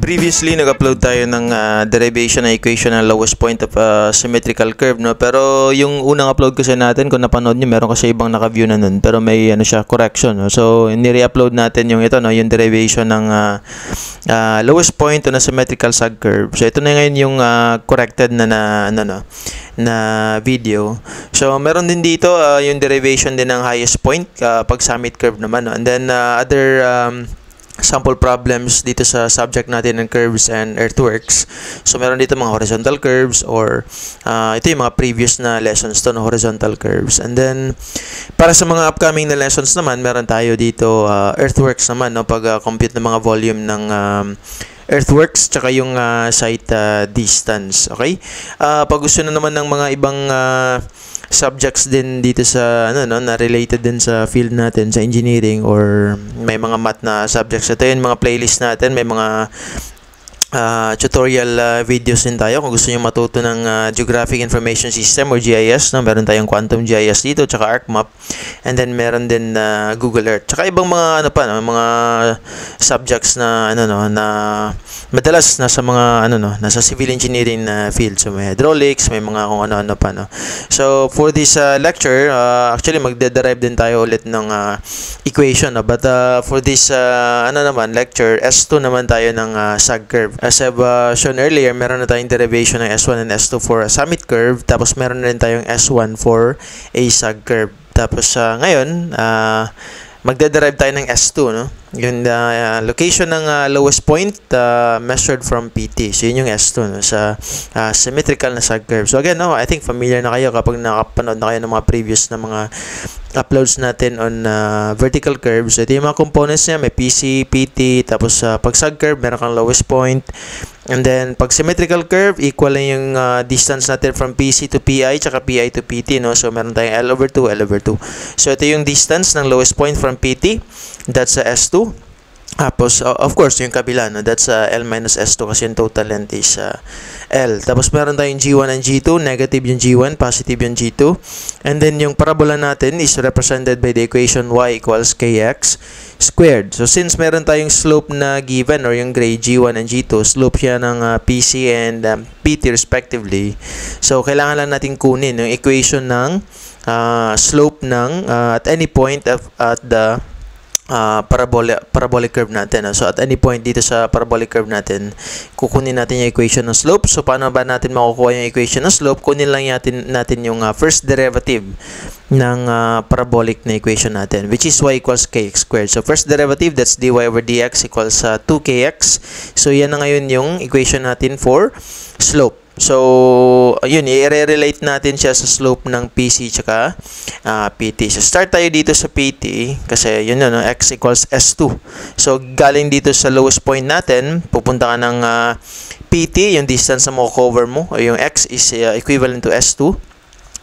Previously, nag-upload tayo ng derivation na equation ng lowest point of a symmetrical curve, no? Pero yung unang upload kasi natin, kung napanood nyo, meron kasi ibang naka-view na nun. Pero may correction, no? So, nire-upload natin yung ito, no? Yung derivation ng lowest point on a symmetrical sag curve. So, ito na ngayon yung corrected na video. So, meron din dito yung derivation din ng highest point pag summit curve naman, no? And then, other sample problems dito sa subject natin ng curves and earthworks. So, meron dito mga horizontal curves or ito yung mga previous na lessons to, no, horizontal curves. And then, para sa mga upcoming na lessons naman, meron tayo dito earthworks naman, no, pag-compute ng mga volume ng earthworks, tsaka yung site distance. Okay? Pag gusto na naman ng mga ibang subjects din dito sa na related din sa field natin sa engineering or may mga math na subjects, ito yung mga playlist natin, may mga tutorial videos din tayo kung gusto niyo matuto ng Geographic Information System or GIS, no? Meron tayong Quantum GIS dito, tsaka ArcMap, and then meron din Google Earth, tsaka ibang mga mga subjects na na madalas nasa mga nasa civil engineering field. So may hydraulics, may mga kung ano-ano pa, no. So for this lecture, actually magde-derive din tayo ulit ng equation, no? But for this lecture, S2 naman tayo ng sag curve. As I've shown earlier, meron na tayong derivation ng S1 and S2 for a summit curve, tapos meron na rin tayong S1 for a sag curve. Tapos ngayon, magde-derive tayo ng S2, no? Yung location ng lowest point measured from PT. So yun yung S2, no, sa symmetrical na sag curve. So again, no, I think familiar na kayo kapag nakapanood na kayo ng mga previous na mga uploads natin on vertical curves. Ito yung mga components niya, may PC, PT, tapos pag sag curve, meron kang lowest point. And then, pag symmetrical curve, equal lang yung distance natin from PC to PI, tsaka PI to PT, no? So, meron tayong L over 2, L over 2. So, ito yung distance ng lowest point from PT. That's S2. Tapos, of course, yung kabila, no? That's L minus S2 kasi yung total length is L. Tapos, meron tayong G1 and G2. Negative yung G1, positive yung G2. And then, yung parabola natin is represented by the equation y equals kx squared. So, since meron tayong slope na given or yung grade G1 and G2, slope siya ng PC and PT respectively. So, kailangan lang natin kunin yung equation ng slope ng at any point at the parabolic curve natin. So, at any point dito sa parabolic curve natin, kukunin natin yung equation ng slope. So, paano ba natin makukuha yung equation ng slope? Kunin lang natin yung first derivative ng parabolic na equation natin, which is y equals kx squared. So, first derivative, that's dy over dx equals 2kx. So, yan na ngayon yung equation natin for slope. So, yun, i-relate natin siya sa slope ng PC tsaka PT. So, start tayo dito sa PT kasi yun no, x equals S2. So, galing dito sa lowest point natin, pupunta ka ng PT, yung distance na mo-cover mo, o yung x is equivalent to S2.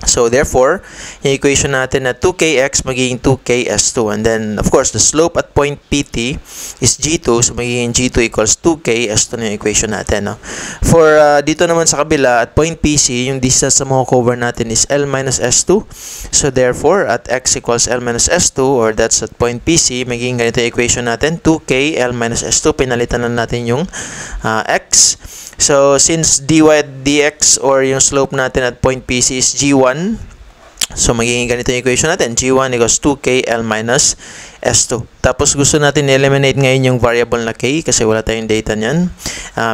So, therefore, yung equation natin na 2kx magiging 2ks2. And then, of course, the slope at point PT is G2. So, magiging G2 equals 2ks2 na yung equation natin. No? For dito naman sa kabila, at point PC, yung distance na cover natin is L minus S2. So, therefore, at x equals L minus S2, or that's at point PC, magiging ganito yung equation natin, 2k L minus S2. Pinalitan na natin yung x. So, since dy dx or yung slope natin at point PC is G1, so magiging ganito yung equation natin, G1 equals 2k L minus S2. Tapos gusto natin eliminate ngayon yung variable na k kasi wala tayong data niyan.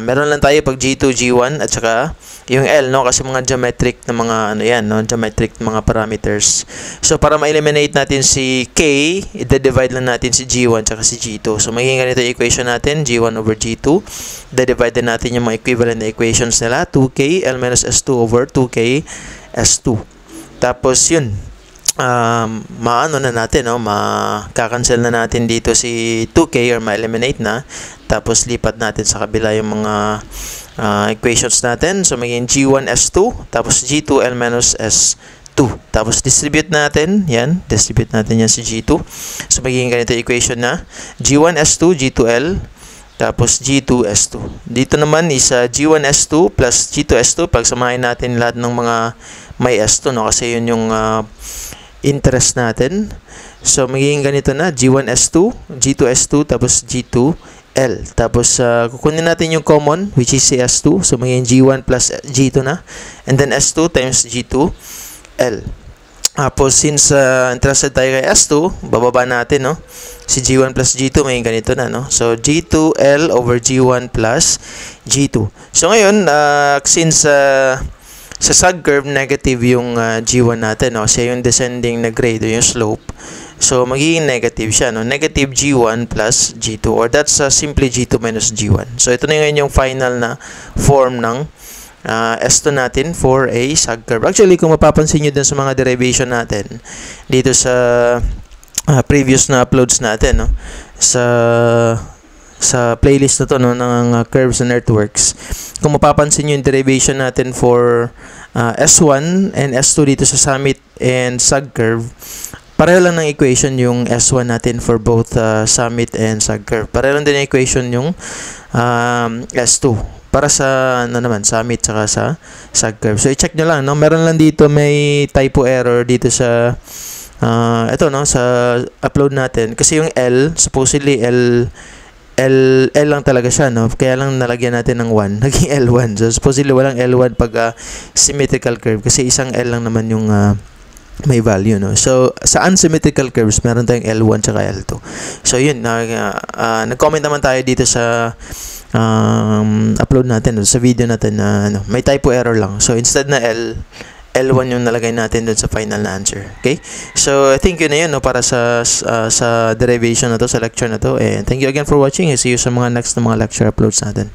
Meron lang tayo pag G2, G1 at saka yung L, no, kasi mga geometric na mga geometric na mga parameters. So para ma-eliminate natin si k, i-divide lang natin si G1 at si G2. So magiging ganito yung equation natin, G1 over G2. I-divide din natin yung mga equivalent na equations nila, 2k L minus S2 over 2k S2. Tapos yun, makakancel na natin dito si 2k or ma-eliminate na. Tapos lipat natin sa kabila yung mga equations natin. So magiging G1 S2 tapos G2 L minus S2. Tapos distribute natin yan si G2. So magiging ganito yung equation na G1 S2 G2 L tapos G2 S2. Dito naman is G1 S2 plus G2 S2. Pagsamahin natin lahat ng mga may S2, no, kasi yun yung interest natin. So magiging ganito na, G1 S2, G2 S2, tapos G2 L. Tapos, kukunin natin yung common, which is si S2. So, magiging G1 plus G2 na. And then, S2 times G2, L. Tapos, since interested tayo kay S2, bababa natin, no? Si G1 plus G2, may ganito na, no? So, G2L over G1 plus G2. So, ngayon, since sa sag curve, negative yung G1 natin, no? Siya yung descending na grade, yung slope. So, magiging negative siya, no? Negative G1 plus G2, or that's simply G2 minus G1. So, ito na ngayon yung final na form ng S2 natin for a sag curve. Actually, kung mapapansin nyo dun sa mga derivation natin, dito sa previous na uploads natin, no? Sa playlist na to, no, ng curves and earthworks, kung mapapansin nyo yung derivation natin for S1 and S2 dito sa summit and sag curve, pareho lang ng equation yung S1 natin for both summit and sag curve. Pareho lang din yung equation yung S2 para sa naman summit saka sa sag curve. So i-check nyo lang, no? Meron lang dito may typo error dito sa ito, no, sa upload natin, kasi yung L supposedly L lang talaga siya, no? Kaya lang nalagyan natin ng 1, naging L1. So supposedly walang L1 pag symmetrical curve, kasi isang L lang naman yung may value, no? So sa unsymmetrical curves meron tayong L1 tsaka L2. So yun, nag-comment naman tayo dito sa upload natin, no, sa video natin na may typo error lang. So instead na L1 yung nalagay natin dun sa final na answer. Okay? So I think yun na yun, no, para sa derivation na to, sa lecture na to. And thank you again for watching. I see you sa mga next na mga lecture uploads natin.